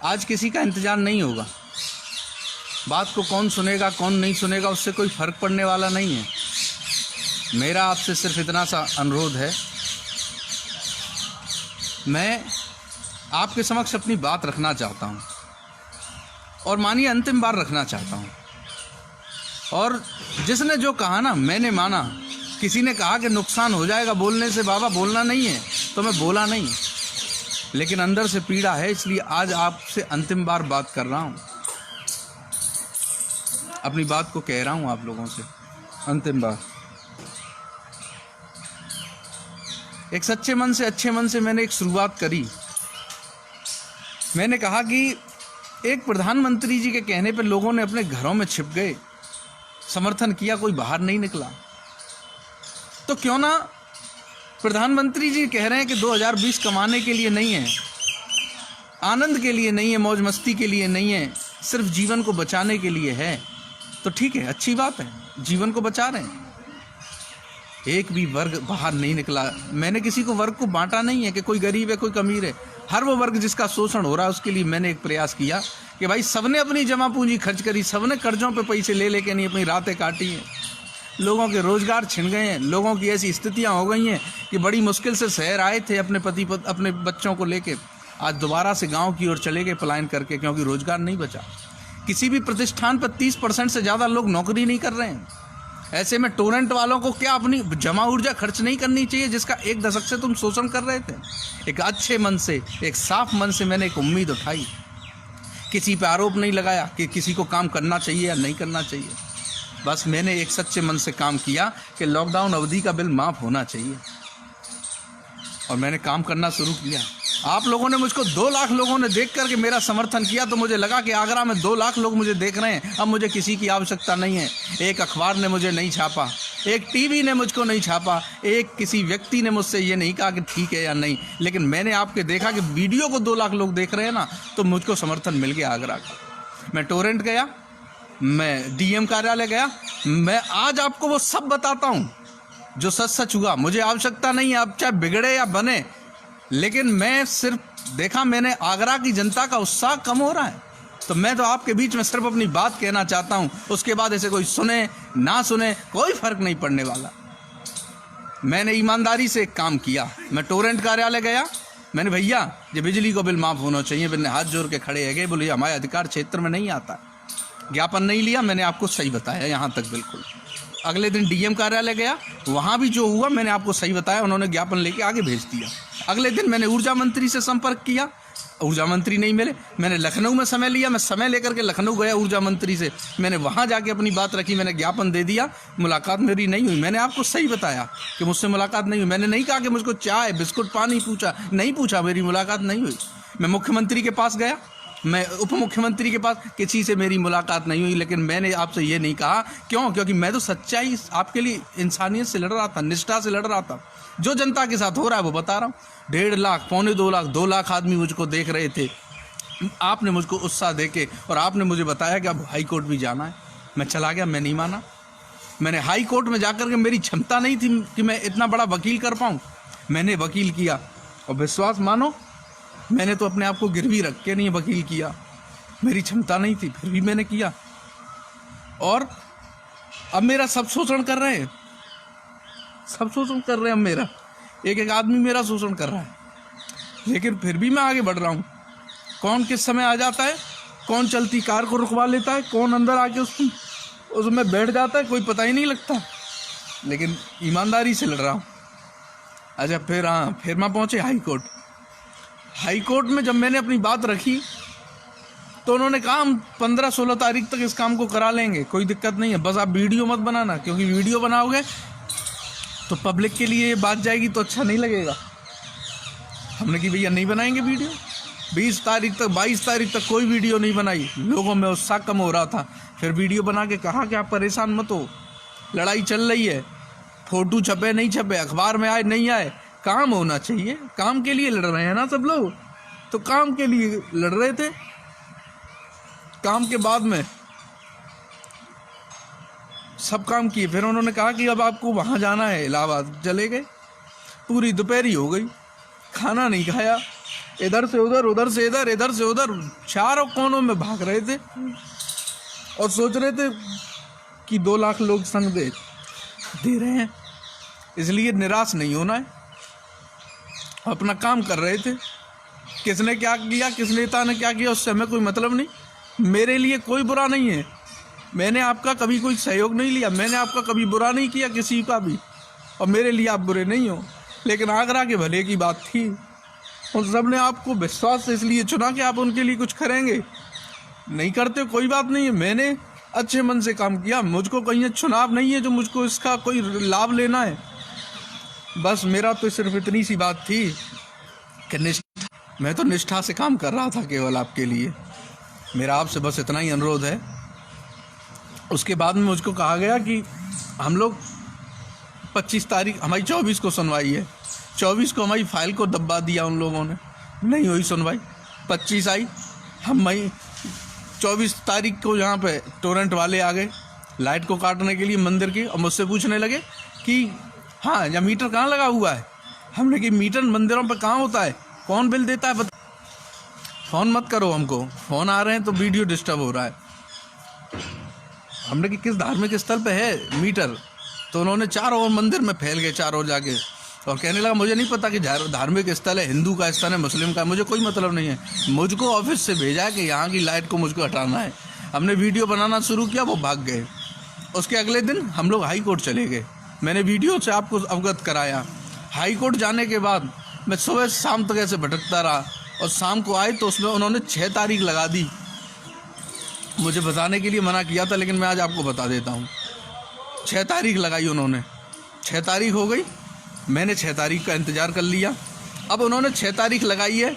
आज किसी का इंतज़ार नहीं होगा। बात को कौन सुनेगा कौन नहीं सुनेगा उससे कोई फ़र्क पड़ने वाला नहीं है। मेरा आपसे सिर्फ इतना सा अनुरोध है, मैं आपके समक्ष अपनी बात रखना चाहता हूँ और मानिए अंतिम बार रखना चाहता हूँ। और जिसने जो कहा ना मैंने माना। किसी ने कहा कि नुकसान हो जाएगा बोलने से, बाबा बोलना नहीं है तो मैं बोला नहीं, लेकिन अंदर से पीड़ा है, इसलिए आज आपसे अंतिम बार बात कर रहा हूँ। अपनी बात को कह रहा हूँ आप लोगों से अंतिम बार। एक सच्चे मन से अच्छे मन से मैंने एक शुरुआत करी। मैंने कहा कि एक प्रधानमंत्री जी के कहने पर लोगों ने अपने घरों में छिप गए, समर्थन किया, कोई बाहर नहीं निकला। तो क्यों ना प्रधानमंत्री जी कह रहे हैं कि 2020 कमाने के लिए नहीं है, आनंद के लिए नहीं है, मौज मस्ती के लिए नहीं है, सिर्फ जीवन को बचाने के लिए है। तो ठीक है, अच्छी बात है, जीवन को बचा रहे हैं। एक भी वर्ग बाहर नहीं निकला। मैंने किसी को वर्ग को बांटा नहीं है कि कोई गरीब है कोई अमीर है। हर वो वर्ग जिसका शोषण हो रहा है उसके लिए मैंने एक प्रयास किया कि भाई सबने अपनी जमा पूंजी खर्च करी, सबने कर्जों पे पैसे ले लेके नहीं अपनी रातें काटी हैं। लोगों के रोजगार छिन गए हैं, लोगों की ऐसी स्थितियां हो गई हैं कि बड़ी मुश्किल से शहर आए थे अपने बच्चों को लेके, आज दोबारा से गांव की ओर चले गए पलायन करके, क्योंकि रोजगार नहीं बचा। किसी भी प्रतिष्ठान पर 30% से ज़्यादा लोग नौकरी नहीं कर रहे हैं। ऐसे में टोरेंट वालों को क्या अपनी जमा ऊर्जा खर्च नहीं करनी चाहिए जिसका एक दशक से तुम शोषण कर रहे थे? एक अच्छे मन से, एक साफ मन से मैंने एक उम्मीद उठाई, किसी पे आरोप नहीं लगाया कि किसी को काम करना चाहिए या नहीं करना चाहिए। बस मैंने एक सच्चे मन से काम किया कि लॉकडाउन अवधि का बिल माफ़ होना चाहिए और मैंने काम करना शुरू किया। आप लोगों ने मुझको 2 लाख लोगों ने देख करके मेरा समर्थन किया, तो मुझे लगा कि आगरा में 2 लाख लोग मुझे देख रहे हैं, अब मुझे किसी की आवश्यकता नहीं है। एक अखबार ने मुझे नहीं छापा, एक टीवी ने मुझको नहीं छापा, एक किसी व्यक्ति ने मुझसे ये नहीं कहा कि ठीक है या नहीं, लेकिन मैंने आपके देखा कि वीडियो को 2 लाख लोग देख रहे हैं ना, तो मुझको समर्थन मिल गया आगरा का। मैं टोरेंट गया, मैं डीएम कार्यालय गया, मैं आज आपको वो सब बताता हूँ जो सच सच हुआ। मुझे आवश्यकता नहीं है अब चाहे बिगड़े या बने, लेकिन मैं सिर्फ देखा मैंने आगरा की जनता का उत्साह कम हो रहा है, तो मैं तो आपके बीच में सिर्फ अपनी बात कहना चाहता हूँ। उसके बाद ऐसे कोई सुने ना सुने कोई फर्क नहीं पड़ने वाला। मैंने ईमानदारी से एक काम किया। मैं टोरेंट कार्यालय गया, मैंने भैया ये बिजली को बिल माफ़ होना चाहिए, मैंने हाथ जोड़ के खड़े है गए, बोले हमारे अधिकार क्षेत्र में नहीं आता। ज्ञापन नहीं लिया, मैंने आपको सही बताया यहाँ तक बिल्कुल। अगले दिन डीएम कार्यालय गया, वहाँ भी जो हुआ मैंने आपको सही बताया, उन्होंने ज्ञापन लेके आगे भेज दिया। अगले दिन मैंने ऊर्जा मंत्री से संपर्क किया, ऊर्जा मंत्री नहीं मिले। मैंने लखनऊ में समय लिया, मैं समय लेकर के लखनऊ गया ऊर्जा मंत्री से, मैंने वहाँ जाके अपनी बात रखी, मैंने ज्ञापन दे दिया। मुलाकात मेरी नहीं हुई, मैंने आपको सही बताया कि मुझसे मुलाकात नहीं हुई। मैंने नहीं कहा कि मुझको चाय बिस्कुट पानी पूछा, नहीं पूछा, मेरी मुलाकात नहीं हुई। मैं मुख्यमंत्री के पास गया, मैं उप मुख्यमंत्री के पास, किसी से मेरी मुलाकात नहीं हुई, लेकिन मैंने आपसे ये नहीं कहा। क्यों? क्योंकि मैं तो सच्चाई आपके लिए इंसानियत से लड़ रहा था, निष्ठा से लड़ रहा था। जो जनता के साथ हो रहा है वो बता रहा हूँ। 1.5 लाख, 2.25 लाख, 2 लाख आदमी मुझको देख रहे थे। आपने मुझको उत्साह देके और आपने मुझे बताया कि अब हाई कोर्ट भी जाना है। मैं चला गया, मैं नहीं माना। मैंने हाई कोर्ट में जाकर के, मेरी क्षमता नहीं थी कि मैं इतना बड़ा वकील कर पाऊँ, मैंने वकील किया। और विश्वास मानो, मैंने तो अपने आप को गिरवी रख के नहीं वकील किया, मेरी क्षमता नहीं थी, फिर भी मैंने किया। और अब मेरा सब शोषण कर रहे हैं, सब शोषण कर रहे हैं। अब मेरा एक आदमी मेरा शोषण कर रहा है, लेकिन फिर भी मैं आगे बढ़ रहा हूँ। कौन किस समय आ जाता है, कौन चलती कार को रुकवा लेता है, कौन अंदर आके उसमें बैठ जाता है, कोई पता ही नहीं लगता। लेकिन ईमानदारी से लड़ रहा हूँ। अच्छा, फिर मैं पहुँचे हाई कोर्ट। हाई कोर्ट में जब मैंने अपनी बात रखी तो उन्होंने कहा हम 15-16 तारीख तक इस काम को करा लेंगे, कोई दिक्कत नहीं है, बस आप वीडियो मत बनाना, क्योंकि वीडियो बनाओगे तो पब्लिक के लिए ये बात जाएगी तो अच्छा नहीं लगेगा। हमने कि भैया नहीं बनाएंगे वीडियो। 20 तारीख तक 22 तारीख तक कोई वीडियो नहीं बनाई, लोगों में उत्साह कम हो रहा था। फिर वीडियो बना के कहा कि आप परेशान मत हो, लड़ाई चल रही है, फोटो छपे नहीं छपे, अखबार में आए नहीं आए, काम होना चाहिए। काम के लिए लड़ रहे हैं ना सब लोग, तो काम के लिए लड़ रहे थे। काम के बाद में सब काम किए। फिर उन्होंने कहा कि अब आपको वहाँ जाना है इलाहाबाद, चले गए। पूरी दोपहरी हो गई, खाना नहीं खाया, इधर से उधर, उधर से इधर से उधर, चारों कोनों में भाग रहे थे और सोच रहे थे कि 2 लाख लोग संग दे रहे हैं, इसलिए निराश नहीं होना है। अपना काम कर रहे थे। किसने क्या किया, किस नेता ने क्या किया, उससे हमें कोई मतलब नहीं। मेरे लिए कोई बुरा नहीं है, मैंने आपका कभी कोई सहयोग नहीं लिया, मैंने आपका कभी बुरा नहीं किया किसी का भी, और मेरे लिए आप बुरे नहीं हो। लेकिन आगरा के भले की बात थी, उन सब ने आपको विश्वास से इसलिए चुना कि आप उनके लिए कुछ करेंगे। नहीं करते कोई बात नहीं है, मैंने अच्छे मन से काम किया। मुझको कहीं चुनाव नहीं है जो मुझको इसका कोई लाभ लेना है। बस मेरा तो सिर्फ इतनी सी बात थी कि मैं तो निष्ठा से काम कर रहा था केवल आपके लिए। मेरा आपसे बस इतना ही अनुरोध है। उसके बाद में मुझको कहा गया कि हम लोग 25 तारीख, हमारी 24 को सुनवाई है, 24 को हमारी फाइल को दबा दिया उन लोगों ने, नहीं हुई सुनवाई। 25 आई, हम मई 24 तारीख को यहाँ पे टोरेंट वाले आ गए लाइट को काटने के लिए मंदिर की, और मुझसे पूछने लगे कि हाँ या मीटर कहाँ लगा हुआ है। हमने कि मीटर मंदिरों पर कहाँ होता है, कौन बिल देता है, फ़ोन मत करो हमको, फ़ोन आ रहे हैं तो वीडियो डिस्टर्ब हो रहा है। हमने कि किस धार्मिक स्थल पे है मीटर, तो उन्होंने चारों ओर मंदिर में फैल गए, चारों ओर जाके, और कहने लगा मुझे नहीं पता कि धार्मिक स्थल है, हिंदू का स्थल है, मुस्लिम का, मुझे कोई मतलब नहीं है। मुझको ऑफिस से भेजा है कि यहाँ की लाइट को मुझको हटाना है। हमने वीडियो बनाना शुरू किया, वो भाग गए। उसके अगले दिन हम लोग हाई कोर्ट चले गए, मैंने वीडियो से आपको अवगत कराया। हाई कोर्ट जाने के बाद मैं सुबह शाम तक ऐसे भटकता रहा, और शाम को आए तो उसमें उन्होंने 6 तारीख लगा दी। मुझे बताने के लिए मना किया था, लेकिन मैं आज आपको बता देता हूँ। 6 तारीख लगाई उन्होंने, 6 तारीख हो गई, मैंने 6 तारीख का इंतज़ार कर लिया। अब उन्होंने 6 तारीख लगाई है,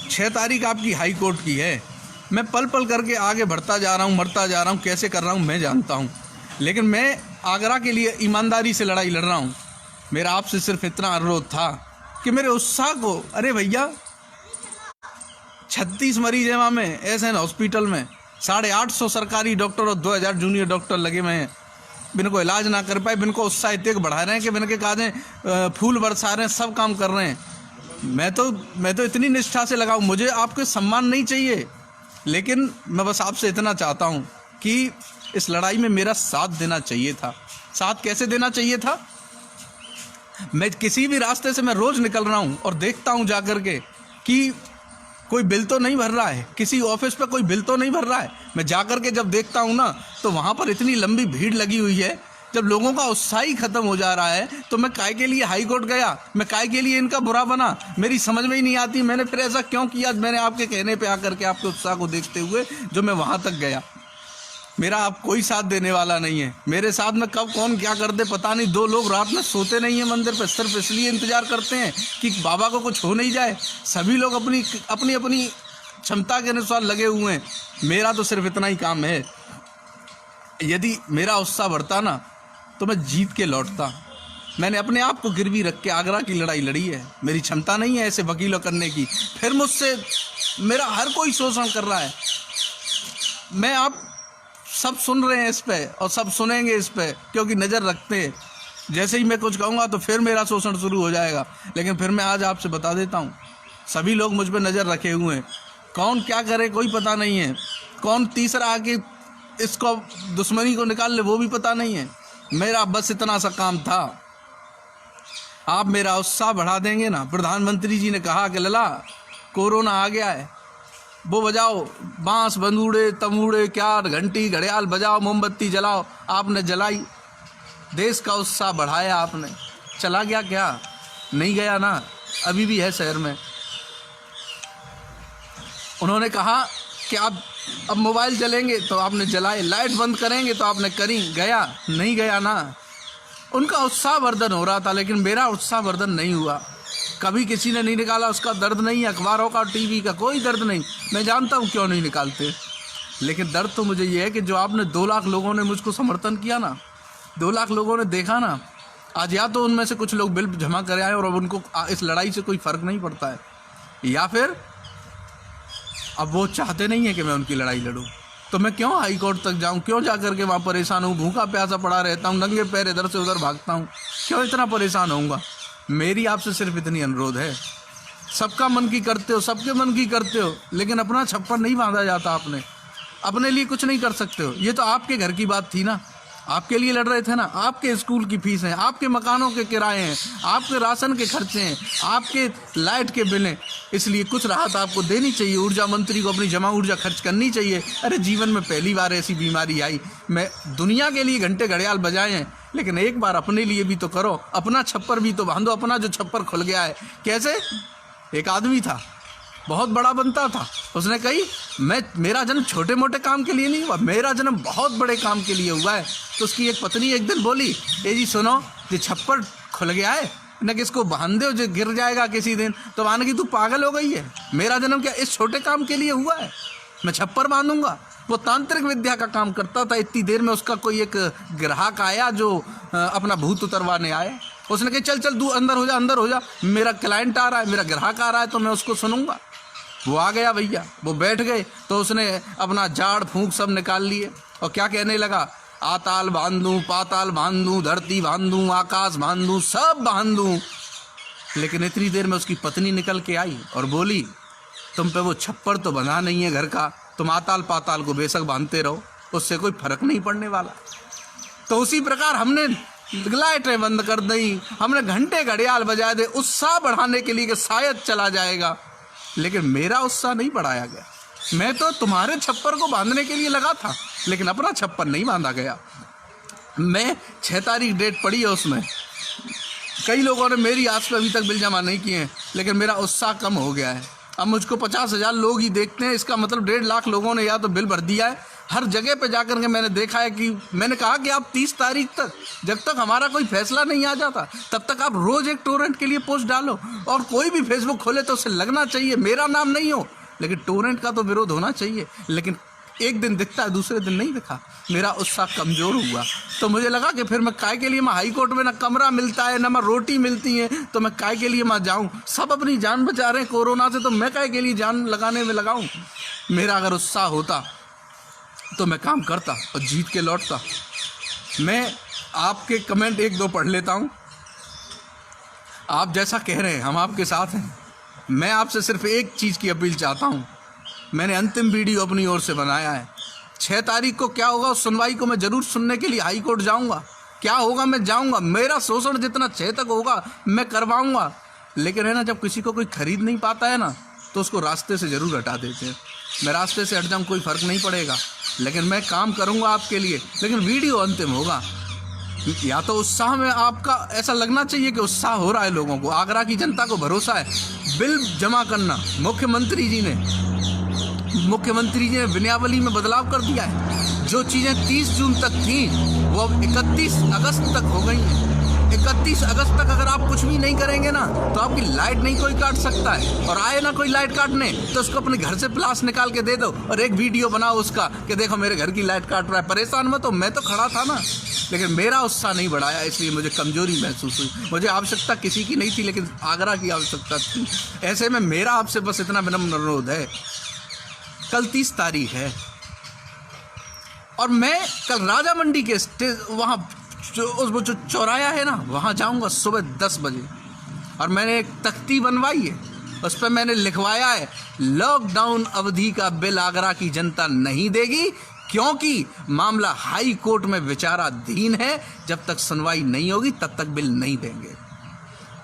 6 तारीख आपकी हाई कोर्ट की है। मैं पल पल करके आगे बढ़ता जा रहा हूँ, मरता जा रहा हूँ, कैसे कर रहा हूँ मैं जानता हूँ, लेकिन मैं आगरा के लिए ईमानदारी से लड़ाई लड़ रहा हूँ। मेरा आपसे सिर्फ इतना अनुरोध था कि मेरे उत्साह को, अरे भैया 36 मरीज हैं वहाँ में एसएन हॉस्पिटल में, 850 सरकारी डॉक्टर और 2000 जूनियर डॉक्टर लगे हुए हैं। बिनको इलाज ना कर पाए, बिनको उत्साह इतने बढ़ा रहे हैं कि बिनके काजें फूल बरसा रहे हैं, सब काम कर रहे हैं। मैं तो इतनी निष्ठा से लगा हूँ। मुझे आपके सम्मान नहीं चाहिए, लेकिन मैं बस आपसे इतना चाहता हूँ कि इस लड़ाई में मेरा साथ देना चाहिए था। साथ कैसे देना चाहिए था? मैं किसी भी रास्ते से मैं रोज़ निकल रहा हूँ और देखता हूँ जा कर के कि कोई बिल तो नहीं भर रहा है, किसी ऑफिस पे कोई बिल तो नहीं भर रहा है। मैं जा कर के जब देखता हूँ ना, तो वहाँ पर इतनी लंबी भीड़ लगी हुई है। जब लोगों का उत्साह ही खत्म हो जा रहा है, तो मैं काय के लिए हाई कोर्ट गया, मैं काय के लिए इनका बुरा बना, मेरी समझ में ही नहीं आती मैंने फिर ऐसा क्यों किया। मैंने आपके कहने पे आकर के आपके उत्साह को देखते हुए जो मैं वहाँ तक गया, मेरा आप कोई साथ देने वाला नहीं है। मेरे साथ में कब कौन क्या कर दे पता नहीं। 2 लोग रात में सोते नहीं है मंदिर पर, सिर्फ इसलिए इंतजार करते हैं कि बाबा को कुछ हो नहीं जाए। सभी लोग अपनी अपनी अपनी क्षमता के अनुसार लगे हुए हैं। मेरा तो सिर्फ इतना ही काम है। यदि मेरा उत्साह बढ़ता ना, तो मैं जीत के लौटता। मैंने अपने आप को गिरवी रख के आगरा की लड़ाई लड़ी है। मेरी क्षमता नहीं है ऐसे वकीलों करने की। फिर मुझसे मेरा हर कोई शोषण कर रहा है। मैं आप सब सुन रहे हैं इस पे, और सब सुनेंगे इस पे, क्योंकि नज़र रखते हैं। जैसे ही मैं कुछ कहूँगा तो फिर मेरा शोषण शुरू हो जाएगा। लेकिन फिर मैं आज आपसे बता देता हूँ, सभी लोग मुझ पे नज़र रखे हुए हैं। कौन क्या करे कोई पता नहीं है, कौन तीसरा आके इसको दुश्मनी को निकाल ले वो भी पता नहीं है। मेरा बस इतना सा काम था। आप मेरा उत्साह बढ़ा देंगे ना। प्रधानमंत्री जी ने कहा कि लला कोरोना आ गया है, वो बजाओ बांस बंदूड़े तमूड़े क्या घंटी घड़ियाल बजाओ, मोमबत्ती जलाओ। आपने जलाई, देश का उत्साह बढ़ाया आपने। चला गया क्या? नहीं गया ना, अभी भी है शहर में। उन्होंने कहा कि आप अब मोबाइल जलेंगे तो आपने जलाए, लाइट बंद करेंगे तो आपने करी, गया? नहीं गया ना। उनका उत्साह वर्धन हो रहा था, लेकिन मेरा उत्साह वर्धन नहीं हुआ। कभी किसी ने नहीं निकाला, उसका दर्द नहीं, अखबारों का टीवी का कोई दर्द नहीं। मैं जानता हूँ क्यों नहीं निकालते, लेकिन दर्द तो मुझे ये है कि जो आपने 2 लाख लोगों ने मुझको समर्थन किया ना, 2 लाख लोगों ने देखा ना, आज या तो उनमें से कुछ लोग बिल जमा कर आए और अब उनको इस लड़ाई से कोई फ़र्क नहीं पड़ता है, या फिर अब वो चाहते नहीं है कि मैं उनकी लड़ाई लड़ूँ। तो मैं क्यों हाई कोर्ट तक जाऊँ, क्यों जा कर के वहाँ परेशान हूँ, भूखा प्यासा पड़ा रहता हूँ, नंगे पैर इधर से उधर भागता हूँ, क्यों इतना परेशान होऊंगा। मेरी आपसे सिर्फ इतनी अनुरोध है सबका मन की करते हो, सबके मन की करते हो, लेकिन अपना छप्पर नहीं बांधा जाता। आपने अपने लिए कुछ नहीं कर सकते हो। ये तो आपके घर की बात थी ना, आपके लिए लड़ रहे थे ना। आपके स्कूल की फीस है, आपके मकानों के किराए हैं, आपके राशन के खर्चे हैं, आपके लाइट के बिल हैं। इसलिए कुछ राहत आपको देनी चाहिए। ऊर्जा मंत्री को अपनी जमा ऊर्जा खर्च करनी चाहिए। अरे जीवन में पहली बार ऐसी बीमारी आई, मैं दुनिया के लिए घंटे घड़ियाल बजाए हैं, लेकिन एक बार अपने लिए भी तो करो। अपना छप्पर भी तो बांधो। अपना जो छप्पर खुल गया है, कैसे? एक आदमी था, बहुत बड़ा बनता था। उसने कही मेरा जन्म छोटे मोटे काम के लिए नहीं हुआ, मेरा जन्म बहुत बड़े काम के लिए हुआ है। तो उसकी एक पत्नी एक दिन बोली, ए जी सुनो, ये छप्पर खुल गया है न, किसको बांध दो, जो गिर जाएगा किसी दिन। तो मान की तू पागल हो गई है, मेरा जन्म क्या इस छोटे काम के लिए हुआ है? मैं छप्पर बांधूंगा। वो तांत्रिक विद्या का काम करता था। इतनी देर में उसका कोई एक ग्राहक आया जो अपना भूत उतरवाने आए। उसने कहा चल चल तू अंदर हो जा, अंदर हो जा, मेरा क्लाइंट आ रहा है, मेरा ग्राहक आ रहा है, तो मैं उसको सुनूंगा। वो आ गया भैया, वो बैठ गए, तो उसने अपना झाड़ फूंक सब निकाल लिए और क्या कहने लगा, आताल बांधूं, पाताल बांधूं, धरती बांधूं, आकाश बांधूं, सब बांधूं। लेकिन इतनी देर में उसकी पत्नी निकल के आई और बोली, तुम पे वो छप्पर तो बंधा नहीं है घर का, तुम आताल पाताल को बेशक बांधते रहो, उससे कोई फर्क नहीं पड़ने वाला। तो उसी प्रकार हमने लाइटें बंद कर दी, हमने घंटे घड़ियाल बजा दे उत्साह बढ़ाने के लिए कि शायद चला जाएगा, लेकिन मेरा उत्साह नहीं बढ़ाया गया। मैं तो तुम्हारे छप्पर को बांधने के लिए लगा था, लेकिन अपना छप्पर नहीं बांधा गया। मैं 6 तारीख डेट पड़ी है उसमें। कई लोगों ने मेरी आस पे अभी तक बिल जमा नहीं किए हैं, लेकिन मेरा उत्साह कम हो गया है। अब मुझको 50,000 लोग ही देखते हैं, इसका मतलब 1.5 लाख लोगों ने या तो बिल भर दिया है। हर जगह पे जाकर के मैंने देखा है कि मैंने कहा कि आप 30 तारीख तक, जब तक हमारा कोई फैसला नहीं आ जाता, तब तक आप रोज एक टोरेंट के लिए पोस्ट डालो। और कोई भी फेसबुक खोले तो उसे लगना चाहिए मेरा नाम नहीं हो, लेकिन टोरेंट का तो विरोध होना चाहिए। लेकिन एक दिन दिखता है, दूसरे दिन नहीं दिखा। मेरा उत्साह कमजोर हुआ, तो मुझे लगा कि फिर मैं काय के लिए, मैं हाई कोर्ट में ना कमरा मिलता है, ना मैं रोटी मिलती है, तो मैं काय के लिए मैं जाऊं। सब अपनी जान बचा रहे हैं कोरोना से, तो मैं काय के लिए जान लगाने में लगाऊं। मेरा अगर उत्साह होता तो मैं काम करता और जीत के लौटता। मैं आपके कमेंट 1-2 पढ़ लेता हूं। आप जैसा कह रहे हैं हम आपके साथ हैं। मैं आपसे सिर्फ एक चीज़ की अपील चाहता हूं। मैंने अंतिम वीडियो अपनी ओर से बनाया है। 6 तारीख को क्या होगा उस सुनवाई को मैं ज़रूर सुनने के लिए हाई कोर्ट जाऊंगा। क्या होगा मैं जाऊंगा, मेरा शोषण जितना 6 तक होगा मैं करवाऊंगा। लेकिन है ना, जब किसी को कोई खरीद नहीं पाता है ना, तो उसको रास्ते से ज़रूर हटा देते हैं। मैं रास्ते से हट जाऊँ, कोई फ़र्क नहीं पड़ेगा, लेकिन मैं काम करूंगा आपके लिए। लेकिन वीडियो अंतिम होगा। या तो उत्साह में आपका ऐसा लगना चाहिए कि उत्साह हो रहा है लोगों को। आगरा की जनता को भरोसा है। बिल जमा करना, मुख्यमंत्री जी ने विनयावली में बदलाव कर दिया है। जो चीज़ें 30 जून तक थीं वो अब 31 अगस्त तक हो गई हैं। 31 अगस्त तक अगर आप कुछ भी नहीं करेंगे ना, तो आपकी लाइट नहीं कोई काट सकता है। और आए ना कोई लाइट काटने, तो उसको अपने घर से प्लास निकाल के दे दो और एक वीडियो बनाओ उसका कि देखो मेरे घर की लाइट काट रहा है। परेशान मत हो, मैं तो खड़ा था ना, लेकिन मेरा उत्साह नहीं बढ़ाया, इसलिए मुझे कमजोरी महसूस हुई। मुझे आवश्यकता किसी की नहीं थी, लेकिन आगरा की आवश्यकता थी। ऐसे में मेरा आपसे बस इतना विनम्र अनुरोध है, कल 30 तारीख है और मैं कल राजा मंडी के वहाँ जो चौराया है ना, वहाँ जाऊँगा सुबह 10 बजे। और मैंने एक तख्ती बनवाई है, उस पर मैंने लिखवाया है, लॉकडाउन अवधि का बिल आगरा की जनता नहीं देगी, क्योंकि मामला हाई कोर्ट में विचाराधीन है। जब तक सुनवाई नहीं होगी तब तक बिल नहीं देंगे।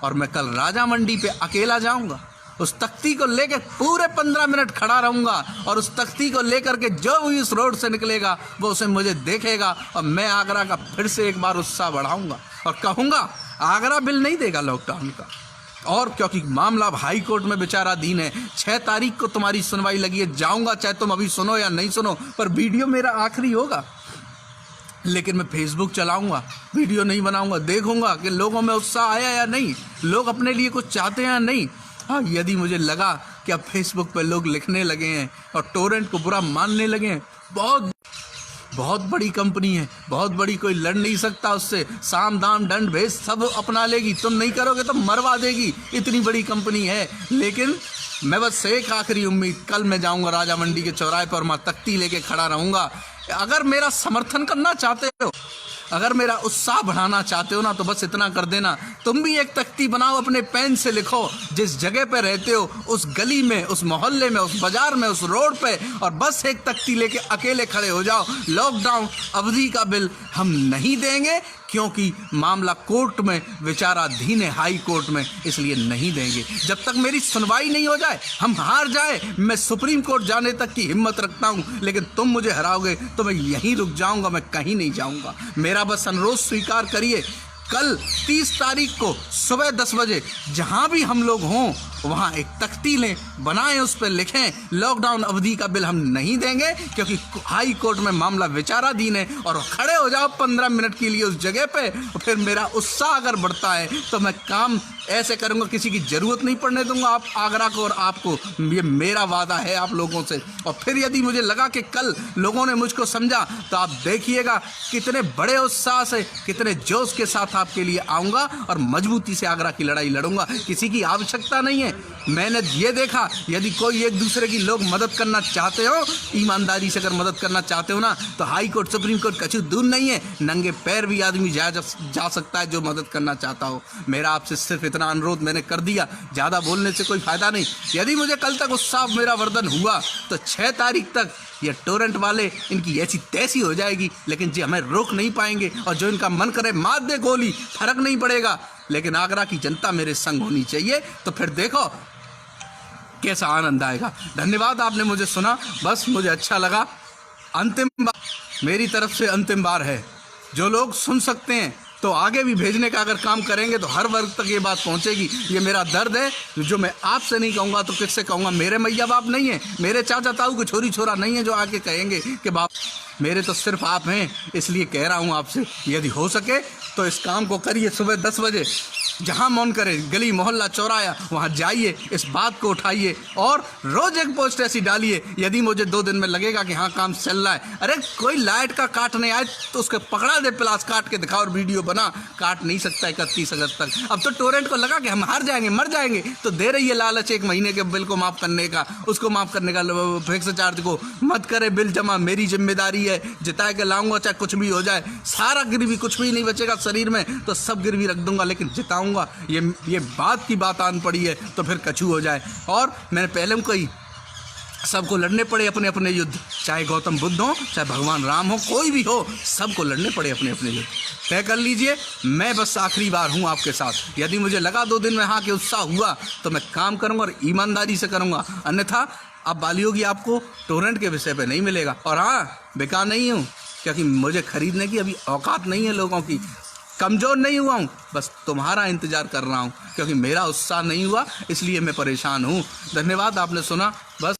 और मैं कल राजा मंडी पे अकेला जाऊंगा, उस तख्ती को लेकर पूरे 15 मिनट खड़ा रहूंगा और उस तख्ती को लेकर के जो भी उस रोड से निकलेगा वो उसे मुझे देखेगा। और मैं आगरा का फिर से एक बार उत्साह बढ़ाऊंगा और कहूँगा आगरा बिल नहीं देगा लॉकडाउन का। और क्योंकि मामला हाई कोर्ट में विचाराधीन है, 6 तारीख को तुम्हारी सुनवाई लगी है, जाऊंगा चाहे तुम अभी सुनो या नहीं सुनो, पर वीडियो मेरा आखिरी होगा। लेकिन मैं फेसबुक चलाऊंगा, वीडियो नहीं बनाऊंगा, देखूंगा कि लोगों में उत्साह आया या नहीं, लोग अपने लिए कुछ चाहते हैं या नहीं। हाँ, यदि मुझे लगा कि अब फेसबुक पर लोग लिखने लगे हैं और टोरेंट को बुरा मानने लगे हैं, बहुत बड़ी कंपनी है, बहुत बड़ी, कोई लड़ नहीं सकता उससे, साम दाम दंड भेद सब अपना लेगी, तुम नहीं करोगे तो मरवा देगी, इतनी बड़ी कंपनी है। लेकिन मैं बस एक आखिरी उम्मीद, कल मैं जाऊंगा राजा मंडी के चौराहे पर, मैं तख्ती लेके खड़ा रहूंगा। अगर मेरा समर्थन करना चाहते हो अगर मेरा उत्साह बढ़ाना चाहते हो ना तो बस इतना कर देना, तुम भी एक तख्ती बनाओ, अपने पेन से लिखो, जिस जगह पे रहते हो उस गली में, उस मोहल्ले में, उस बाजार में, उस रोड पे, और बस एक तख्ती लेके अकेले खड़े हो जाओ, लॉकडाउन अवधि का बिल हम नहीं देंगे, क्योंकि मामला कोर्ट में विचाराधीन है, हाई कोर्ट में, इसलिए नहीं देंगे। जब तक मेरी सुनवाई नहीं हो जाए, हम हार जाए, मैं सुप्रीम कोर्ट जाने तक की हिम्मत रखता हूं, लेकिन तुम मुझे हराओगे तो मैं यहीं रुक जाऊंगा, मैं कहीं नहीं जाऊंगा। मेरा बस अनुरोध स्वीकार करिए, कल 30 तारीख को सुबह 10 बजे जहां भी हम लोग हों वहां एक तख्ती लें, बनाएं, उस पर लिखें लॉकडाउन अवधि का बिल हम नहीं देंगे, क्योंकि हाई कोर्ट में मामला विचाराधीन है, और खड़े हो जाओ 15 मिनट के लिए उस जगह पे, और फिर मेरा उत्साह अगर बढ़ता है तो मैं काम ऐसे करूंगा, किसी की जरूरत नहीं पड़ने दूंगा आप आगरा को और आपको, ये मेरा वादा है आप लोगों से। और फिर यदि मुझे लगा कि कल लोगों ने मुझको समझा तो आप देखिएगा कितने बड़े उत्साह से, कितने जोश के साथ आपके लिए आऊंगा और मजबूती से आगरा की लड़ाई लड़ूंगा। किसी की आवश्यकता नहीं है, मैंने ये देखा, यदि कोई एक दूसरे की लोग मदद करना चाहते हो, ईमानदारी से अगर मदद करना चाहते हो ना, तो हाई कोर्ट सुप्रीम कोर्ट कछु दूर नहीं है, नंगे पैर भी आदमी जा सकता है जो मदद करना चाहता हो। मेरा आपसे सिर्फ इतना अनुरोध मैंने कर दिया, ज़्यादा बोलने से कोई फायदा नहीं। यदि मुझे कल तक उत्साह मेरा वर्धन हुआ तो 6 तारीख तक ये टोरेंट वाले इनकी ऐसी तैसी हो जाएगी, लेकिन जी हमें रोक नहीं पाएंगे, और जो इनका मन करे मार दे गोली, फर्क नहीं पड़ेगा, लेकिन आगरा की जनता मेरे संग होनी चाहिए, तो फिर देखो कैसा आनंद आएगा। धन्यवाद, आपने मुझे सुना, बस मुझे अच्छा लगा। अंतिम बार मेरी तरफ से अंतिम बार है, जो लोग सुन सकते हैं तो आगे भी भेजने का अगर काम करेंगे तो हर वर्ग तक ये बात पहुंचेगी। ये मेरा दर्द है, जो मैं आपसे नहीं कहूँगा तो किससे कहूँगा। मेरे मैया बाप नहीं है, मेरे चाचा ताऊ को छोरी छोरा नहीं है जो आके कहेंगे कि बाप, मेरे तो सिर्फ आप हैं, इसलिए कह रहा हूँ आपसे, यदि हो सके तो इस काम को करिए। सुबह 10 बजे जहाँ मन करे, गली मोहल्ला चौराया, वहाँ जाइए, इस बात को उठाइए और रोज एक पोस्ट ऐसी डालिए। यदि मुझे 2 दिन में लगेगा कि हाँ काम चल रहा है, अरे कोई लाइट का काटने आए तो उसके पकड़ा दे, प्लास काट के दिखा और वीडियो बना, काट नहीं सकता 31 अगस्त तक। अब तो टोरेंट को लगा कि हम हार जाएंगे, मर जाएंगे, तो दे रही है लालच 1 महीने के बिल को माफ़ करने का, उसको माफ़ करने का, फिक्स चार्ज को मत करे बिल जमा, मेरी जिम्मेदारी है, जिता के लाऊंगा चाहे कुछ भी हो जाए, सारा गिरवी, कुछ भी नहीं बचेगा शरीर में तो सब गिरवी रख दूंगा, लेकिन जिताऊंगा। ये बात की बात आन पड़ी है तो फिर कछू हो जाए। और मैंने पहले में कही, सबको लड़ने पड़े अपने अपने युद्ध, चाहे गौतम बुद्ध हो, चाहे भगवान राम हो, कोई भी हो, सबको लड़ने पड़े अपने अपने युद्ध। तय कर लीजिए, मैं बस आखिरी बार हूँ आपके साथ। यदि मुझे लगा 2 दिन में हाँ कि उत्साह हुआ तो मैं काम करूँगा और ईमानदारी से करूँगा, अन्यथा अब बाली होगी आपको टोरेंट के विषय पे नहीं मिलेगा। और हाँ, बेकार नहीं हूँ, क्योंकि मुझे खरीदने की अभी औकात नहीं है लोगों की, कमज़ोर नहीं हुआ हूँ, बस तुम्हारा इंतज़ार कर रहा हूँ, क्योंकि मेरा उत्साह नहीं हुआ इसलिए मैं परेशान हूँ। धन्यवाद, आपने सुना, बस।